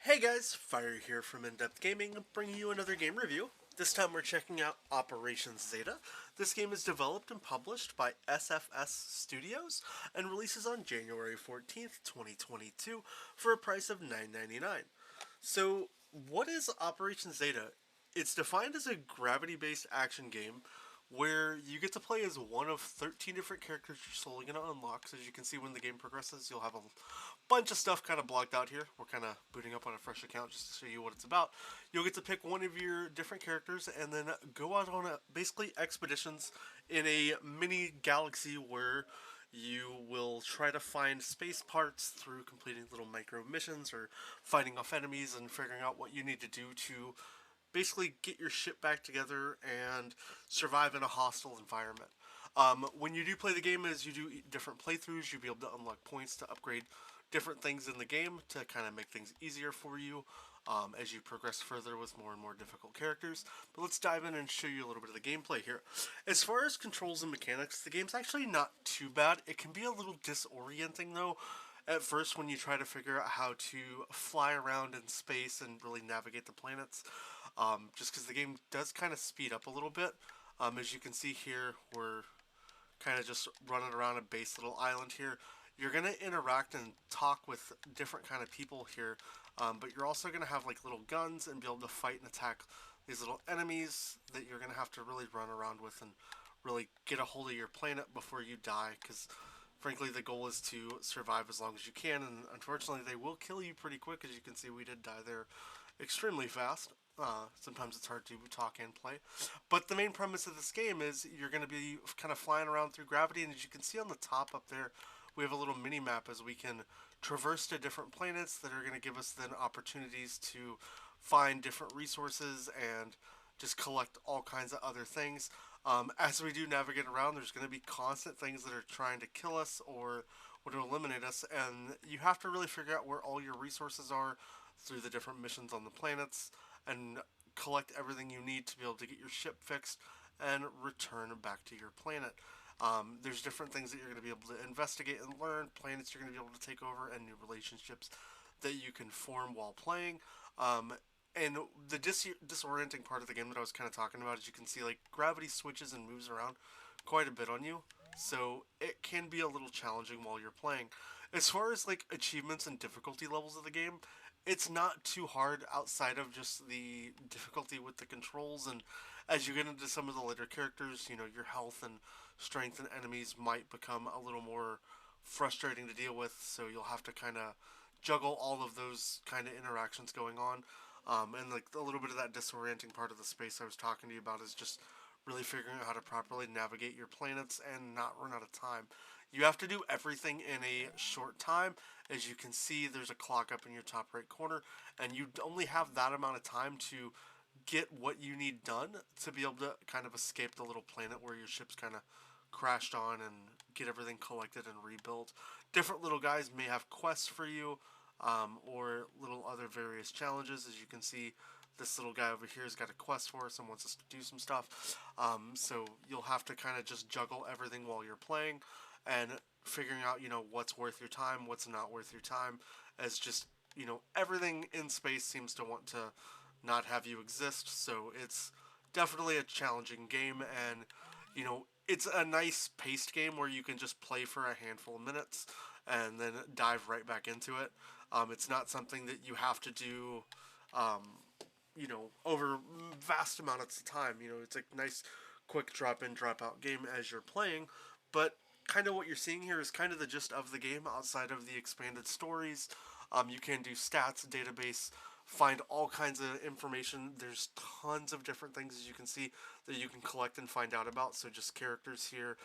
Hey guys, Fire here from InDepth Gaming, bringing you another game review. This time we're checking out Operation Zeta. This game is developed and published by SFS Studios and releases on January 14th, 2022 for a price of $9.99. So, what is Operation Zeta? It's defined as a gravity-based action game where you get to play as one of 13 different characters you're slowly going to unlock. So as you can see, when the game progresses, you'll have a bunch of stuff kind of blocked out here. We're kind of booting up on a fresh account just to show you what it's about. You'll get to pick one of your different characters and then go out on basically expeditions in a mini galaxy where you will try to find space parts through completing little micro missions or fighting off enemies and figuring out what you need to do to basically get your ship back together and survive in a hostile environment. When you do play the game, as you do different playthroughs, you'll be able to unlock points to upgrade different things in the game to kind of make things easier for you as you progress further with more and more difficult characters. But let's dive in and show you a little bit of the gameplay here. As far as controls and mechanics, the game's actually not too bad. It can be a little disorienting though at first when you try to figure out how to fly around in space and really navigate the planets. Just because the game does kind of speed up a little bit. As you can see here, we're kind of just running around a base little island here. You're going to interact and talk with different kind of people here, but you're also going to have like little guns and be able to fight and attack these little enemies that you're going to have to really run around with and really get a hold of your planet before you die, because frankly the goal is to survive as long as you can, and unfortunately they will kill you pretty quick. As you can see, we did die there extremely fast. Sometimes it's hard to talk and play. But the main premise of this game is you're going to be kind of flying around through gravity, and as you can see on the top up there, we have a little mini map as we can traverse to different planets that are going to give us then opportunities to find different resources and just collect all kinds of other things. As we do navigate around, there's going to be constant things that are trying to kill us or to eliminate us, and you have to really figure out where all your resources are through the different missions on the planets and collect everything you need to be able to get your ship fixed and return back to your planet. There's different things that you're going to be able to investigate and learn, planets you're going to be able to take over, and new relationships that you can form while playing. And the disorienting part of the game that I was kind of talking about is you can see like gravity switches and moves around quite a bit on you, so it can be a little challenging while you're playing. As far as like achievements and difficulty levels of the game, it's not too hard outside of just the difficulty with the controls. And as you get into some of the later characters, you know, your health and strength and enemies might become a little more frustrating to deal with, so you'll have to kind of juggle all of those kind of interactions going on. And like a little bit of that disorienting part of the space I was talking to you about is just really figuring out how to properly navigate your planets and not run out of time. You have to do everything in a short time. As you can see, there's a clock up in your top right corner, and you only have that amount of time to get what you need done to be able to kind of escape the little planet where your ship's kind of crashed on and get everything collected and rebuilt. Different little guys may have quests for you, or little other various challenges. As you can see, this little guy over here has got a quest for us and wants us to do some stuff. So you'll have to kind of just juggle everything while you're playing and figuring out, you know, what's worth your time, what's not worth your time, as just, you know, everything in space seems to want to not have you exist. So it's definitely a challenging game, and, you know, it's a nice paced game where you can just play for a handful of minutes and then dive right back into it. It's not something that you have to do, um, you know, over vast amounts of time. You know, it's a nice, quick drop in, drop out game as you're playing. But kind of what you're seeing here is kind of the gist of the game outside of the expanded stories. You can do stats, database, find all kinds of information. There's tons of different things, as you can see, that you can collect and find out about. So just characters here.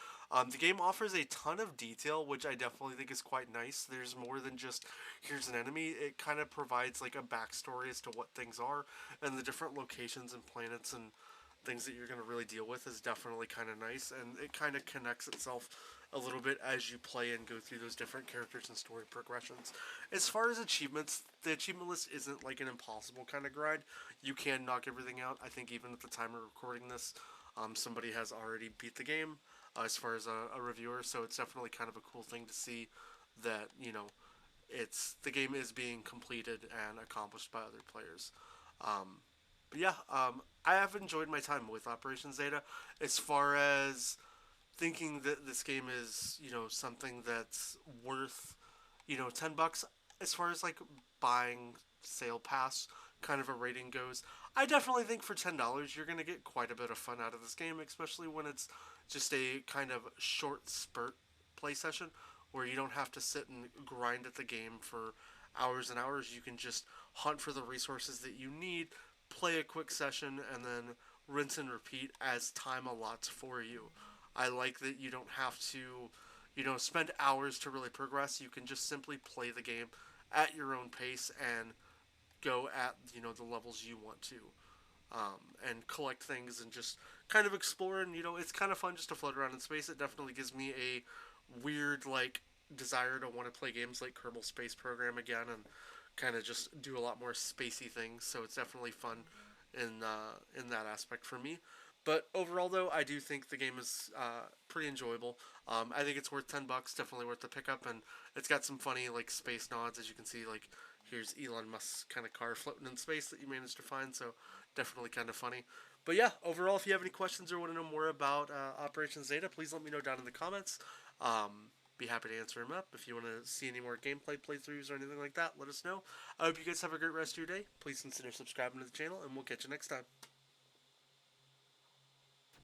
The game offers a ton of detail, which I definitely think is quite nice. There's more than just here's an enemy. It kind of provides like a backstory as to what things are and the different locations and planets and things that you're going to really deal with is definitely kind of nice, and it kind of connects itself a little bit as you play and go through those different characters and story progressions. As far as achievements, the achievement list isn't like an impossible kind of grind. You can knock everything out. I think even at the time of recording this, somebody has already beat the game as far as a reviewer, so it's definitely kind of a cool thing to see that, you know, the game is being completed and accomplished by other players. Um, but yeah, I have enjoyed my time with Operation Zeta. As far as thinking that this game is, something that's worth, $10. As far as like buying sale pass kind of a rating goes, I definitely think for $10 you're gonna get quite a bit of fun out of this game, especially when it's just a kind of short spurt play session where you don't have to sit and grind at the game for hours and hours. You can just hunt for the resources that you need, play a quick session, and then rinse and repeat as time allots for you. I like that you don't have to, spend hours to really progress. You can just simply play the game at your own pace and go at, the levels you want to. And collect things and just kind of explore. And it's kind of fun just to float around in space. It definitely gives me a weird like desire to want to play games like Kerbal Space Program again and kind of just do a lot more spacey things. So it's definitely fun in that aspect for me. But overall, though, I do think the game is pretty enjoyable. I think it's worth $10. Definitely worth the pickup, and it's got some funny like space nods, as you can see. Like here's Elon Musk's kind of car floating in space that you managed to find. So definitely kind of funny. But yeah, overall, if you have any questions or want to know more about Operation Zeta, please let me know down in the comments. Be happy to answer them up. If you want to see any more gameplay playthroughs or anything like that, let us know. I hope you guys have a great rest of your day. Please consider subscribing to the channel, and we'll catch you next time.